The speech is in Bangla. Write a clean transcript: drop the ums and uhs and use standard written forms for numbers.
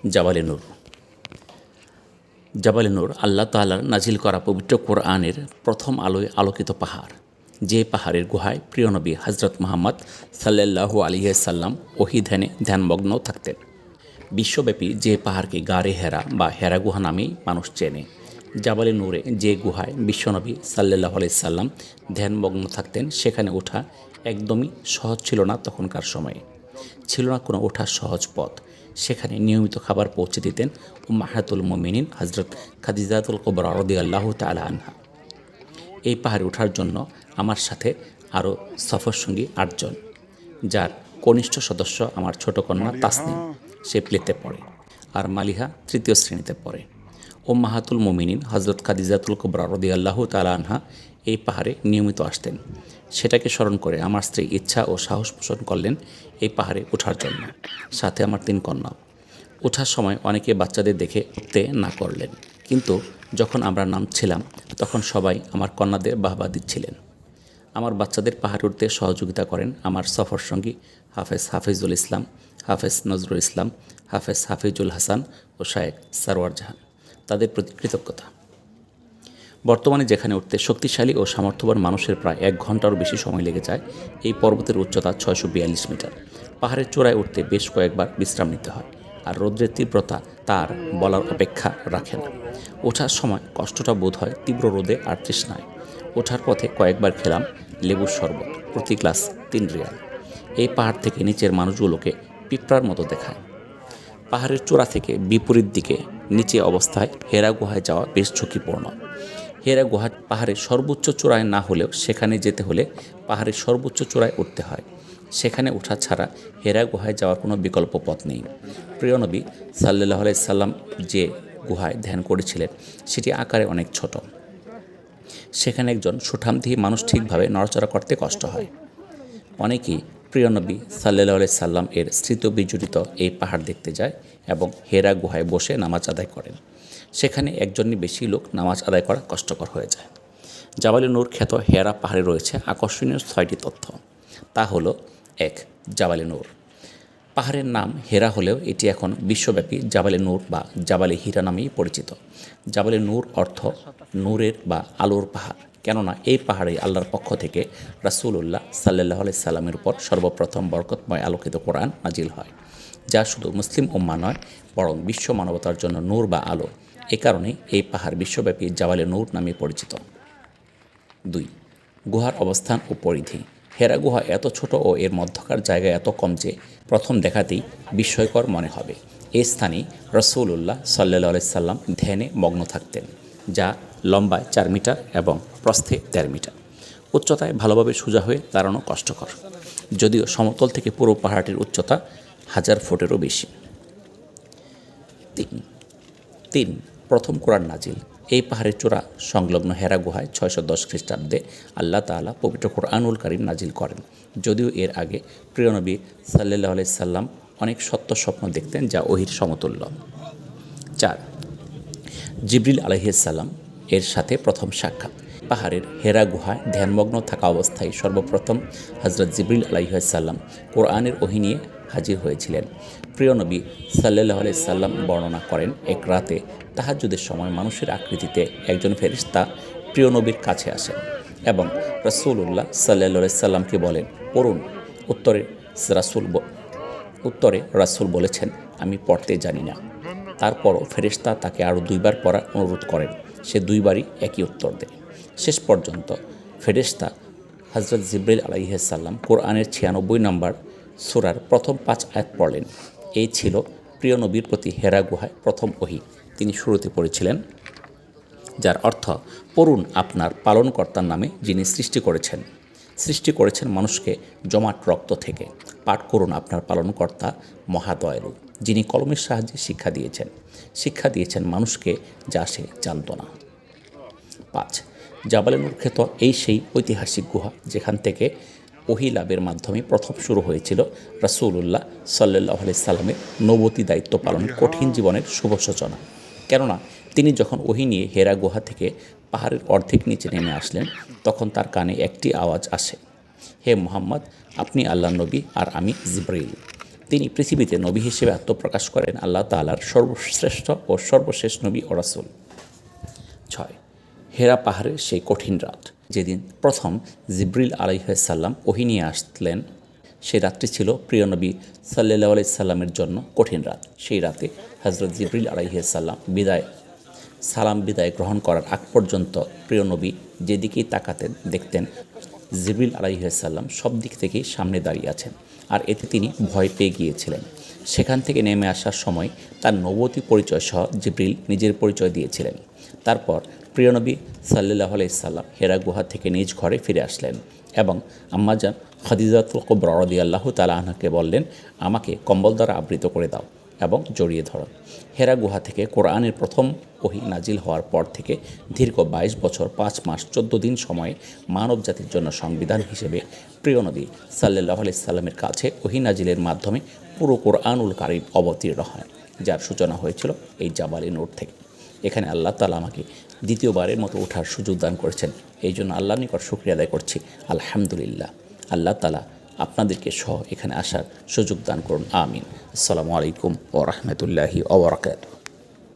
জাবালে নূর। জাবালে নূর আল্লাহ তাআলার নাজিল করা পবিত্র কোরআনের প্রথম আলোয় আলোকিত পাহাড়, যে পাহাড়ের গুহায় প্রিয় নবী হজরত মুহাম্মদ সাল্লাল্লাহু আলাইহি সাল্লাম ওহী ধ্যানমগ্ন থাকতেন। বিশ্বব্যাপী যে পাহাড়কে গারে হেরা বা হেরা গুহা নামেই মানুষ চেনে, জাবালে নূরে যে গুহায় বিশ্বনবী সাল্লাল্লাহু আলাইহি সাল্লাম ধ্যানমগ্ন থাকতেন, সেখানে ওঠা একদমই সহজ ছিল না। তখনকার সময়ে ছিল না কোনো ওঠার সহজ পথ। সেখানে নিয়মিত খাবার পৌঁছে দিতেন উম্মাহাতুল মুমিনিন হজরত খাদিজাতুল কুবরা রাদিয়াল্লাহু তাআলা আনহা। এই পাহাড়ে ওঠার জন্য আমার সাথে আরও সফরসঙ্গী ৮ জন, যার কনিষ্ঠ সদস্য আমার ছোট কন্যা তাসনিম, সে প্লেতে পড়ে, আর মালিহা তৃতীয় শ্রেণীতে পড়ে। উম্মাহাতুল মুমিনিন হজরত খাদিজাতুল কুবরা রাদিয়াল্লাহু তাআলা আনহা এই পাহাড়ে নিয়মিত আসতেন। সেটাকে স্মরণ করে আমার স্ত্রী ইচ্ছা ও সাহস পোষণ করলেন এই পাহাড়ে ওঠার জন্য, সাথে আমার ৩ কন্যা। ওঠার সময় অনেকে বাচ্চাদের দেখে উঠতে না করলেন, কিন্তু যখন আমরা নামছিলাম তখন সবাই আমার কন্যাদের বাহবা দিচ্ছিলেন। আমার বাচ্চাদের পাহাড়ে উঠতে সহযোগিতা করেন আমার সফরসঙ্গী হাফেজুল ইসলাম, হাফেজ নজরুল ইসলাম, হাফেজ হাফিজুল হাসান ও শায়েখ সারওয়ার জাহান। তাদের প্রতি কৃতজ্ঞতা। বর্তমানে যেখানে উঠতে শক্তিশালী ও সামর্থ্যবান মানুষের প্রায় ১ ঘন্টারও বেশি সময় লেগে যায়, এই পর্বতের উচ্চতা ৬৪২ মিটার। পাহাড়ের চূড়ায় উঠতে বেশ কয়েকবার বিশ্রাম নিতে হয়, আর রৌদ্রের তীব্রতা তার বলার অপেক্ষা রাখে না। ওঠার সময় কষ্টটা বোধ হয় তীব্র রোদে আর তৃষ্ণায়। ওঠার পথে কয়েকবার খেলাম লেবুর শরবত, প্রতি গ্লাস ৩ রিয়াল। এই পাহাড় থেকে নিচের মানুষগুলোকে পিঁপড়ার মতো দেখায়। পাহাড়ের চূড়া থেকে বিপরীত দিকে নিচে অবস্থায় হেরা গুহায় যাওয়া বেশ ঝুঁকিপূর্ণ। হেরা গুহা পাহাড়ের সর্বোচ্চ চূড়ায় না হলেও সেখানে যেতে হলে পাহাড়ের সর্বোচ্চ চূড়ায় উঠতে হয়। সেখানে ওঠা ছাড়া হেরা গুহায় যাওয়ার কোনো বিকল্প পথ নেই। প্রিয় নবী সাল্লাল্লাহু আলাইহি সাল্লাম যে গুহায় ধ্যান করেছিলেন সেটি আকারে অনেক ছোট। সেখানে একজন সুঠামদেহী মানুষ ঠিকভাবে নড়াচড়া করতে কষ্ট হয়। অনেকেই প্রিয় নবী সাল্লাল্লাহু আলাইহি সাল্লাম এর স্মৃতি বিজড়িত এই পাহাড় দেখতে যায় এবং হেরা গুহায় বসে নামাজ আদায় করেন। সেখানে একজনই বেশি লোক নামাজ আদায় করা কষ্টকর হয়ে যায়। জাবালে নূর খ্যাত হেরা পাহাড়ে রয়েছে আকর্ষণীয় ৬টি তথ্য। তা হলো: ১. জাবালে নূর। পাহাড়ের নাম হেরা হলেও এটি এখন বিশ্বব্যাপী জাবালে নূর বা জাবালে হীরা নামেই পরিচিত। জাবালে নূর অর্থ নূরের বা আলোর পাহাড়, কেননা এই পাহাড়ে আল্লাহর পক্ষ থেকে রাসূলুল্লাহ সাল্লাল্লাহু আলাইহি সাল্লামের উপর সর্বপ্রথম বরকতময় আলোকিত কোরআন নাজিল হয়, যা শুধু মুসলিম উম্মাহ নয়, বরং বিশ্ব মানবতার জন্য নূর বা আলো। এ কারণেই এই পাহাড় বিশ্বব্যাপী জাবালে নূর নামে পরিচিত। ২. গুহার অবস্থান ও পরিধি। হেরা গুহা এত ছোট ও এর মধ্যকার জায়গা এত কম যে প্রথম দেখাতেই বিস্ময়কর মনে হবে। এই স্থানে রাসূলুল্লাহ সাল্লাল্লাহু আলাইহি সাল্লাম ধ্যানে মগ্ন থাকতেন, যা লম্বায় ৪ মিটার এবং প্রস্থে ১.৫ মিটার। উচ্চতায় ভালোভাবে সোজা হয়ে দাঁড়ানো কষ্টকর, যদিও সমতল থেকে পুরো পাহাড়টির উচ্চতা ১০০০ ফুটেরও বেশি। ৩. প্রথম কোরআন নাজিল। এই পাহাড়ের চূড়া সংলগ্ন হেরা গুহায় ৬১০ খ্রিস্টাব্দে আল্লাহ তাআলা পবিত্র কোরআনুল কারীম নাজিল করেন, যদিও এর আগে প্রিয় নবী সাল্লাল্লাহু আলাইহি সাল্লাম অনেক সত্য স্বপ্ন দেখতেন, যা ওহীর সমতুল্য। ৪. জিবরিল আলাইহিস সালাম এর সাথে প্রথম সাক্ষাৎ। পাহাড়ের হেরা গুহায় ধ্যানমগ্ন থাকা অবস্থায় সর্বপ্রথম হজরত জিবরিল আলাইহিস সালাম কোরআনের ওহী নিয়ে হাজির হয়েছিলেন। প্রিয় নবী সাল্লাল্লাহু আলাইহি সাল্লাম বর্ণনা করেন, এক রাতে তাহাজ্জুদের সময় মানুষের আকৃতিতে একজন ফেরেশতা প্রিয় নবীর কাছে আসেন এবং রাসূলুল্লাহ সাল্লাল্লাহু আলাইহি সাল্লামকে বলেন, পড়ুন। উত্তরে রাসূল বলেছেন, আমি পড়তে জানি না। তারপরও ফেরেশতা তাকে আরও ২ বার পড়ার অনুরোধ করেন। সে ২ বারই একই উত্তর দেয়। শেষ পর্যন্ত ফেরেশতা হজরত জিবরিল আলাইহিস সালাম কোরআনের ৯৬ নম্বর সূরার প্রথম ৫ আয়াত পড়লেন। এই ছিল প্রিয় নবীর প্রতি হেরা গুহায় প্রথম ওহী। তিনি শুরুতে পড়েছিলেন, যার অর্থ, পড়ুন আপনার পালনকর্তার নামে, যিনি সৃষ্টি করেছেন মানুষকে জমাট রক্ত থেকে। পাঠ করুন আপনার পালনকর্তা মহাদয়ালু, যিনি কলমের সাহায্যে শিক্ষা দিয়েছেন মানুষকে, যা সে জানত না। ৫. জাবালে নূর খ্যাত এই সেই ঐতিহাসিক গুহা যেখান থেকে ওহী লাভের মাধ্যমে প্রথম শুরু হয়েছিল রাসূলুল্লাহ সাল্লাল্লাহু আলাইহি সাল্লামের নবুয়তি দায়িত্ব পালনের কঠিন জীবনের শুভ সূচনা। কেননা তিনি যখন ওহী নিয়ে হেরা গুহা থেকে পাহাড়ের অর্ধেক নিচে নেমে আসলেন, তখন তার কানে একটি আওয়াজ আসে, হে মুহাম্মদ, আপনি আল্লাহর নবী আর আমি জিবরিল। তিনি পৃথিবীতে নবী হিসেবে আত্মপ্রকাশ করেন আল্লাহ তাআলার সর্বশ্রেষ্ঠ ও সর্বশেষ নবী ও রাসূল। 6. হেরা পাহাড়ের সেই কঠিন রাত যেদিন প্রথম জিবরিল আলাইহিসসালাম ওহী নিয়ে আসলেন, সেই রাতটি ছিল প্রিয় নবী সাল্লাল্লাহু আলাইহি সাল্লামের জন্য কঠিন রাত। সেই রাতে হযরত জিবরিল আলাইহিসসালাম বিদায় গ্রহণ করার আগ পর্যন্ত প্রিয় নবী যেদিকেই তাকাতেন দেখতেন জিবরিল আলাইহিসসালাম সব দিক থেকেই সামনে দাঁড়িয়ে আছেন, আর এতে তিনি ভয় পেয়ে গিয়েছিলেন। সেখান থেকে নেমে আসার সময় তার নবুয়তি পরিচয় সহ জিবরিল নিজের পরিচয় দিয়েছিলেন। তারপর প্রিয় নবী সাল্লাল্লাহু আলাইহি সাল্লাম হেরা গুহা থেকে নিজ ঘরে ফিরে আসলেন এবং আম্মাজান খাদিজাতুল কুবরা রাদিয়াল্লাহু তাআলা আনহাকে বললেন, আমাকে কম্বল দ্বারা আবৃত করে দাও এবং জড়িয়ে ধরো। হেরা গুহা থেকে কোরআনের প্রথম ওহী নাজিল হওয়ার পর থেকে দীর্ঘ 22 বছর 5 মাস 14 দিন সময়ে মানব জাতির জন্য সংবিধান হিসেবে প্রিয় নবী সাল্লাল্লাহু আলাইহি সাল্লামের কাছে ওহী নাজিলের মাধ্যমে পুরো কোরআনুল কারীম অবতীর্ণ হয়, যার সূচনা হয়েছিল এই জাবালে নূর থেকে। এখানে আল্লাহ তাআলা আমাকে দ্বিতীয়বারের মতো ওঠার সুযোগ দান করেছেন, এই জন্য আল্লাহর নিকট শুকরিয়া আদায় করছি, আলহামদুলিল্লাহ। আল্লাহ তাআলা আপনাদেরকে সহ এখানে আসার সুযোগ দান করুন, আমিন। আসসালামু আলাইকুম ওয়া রাহমাতুল্লাহি ওয়া বারাকাতুহু।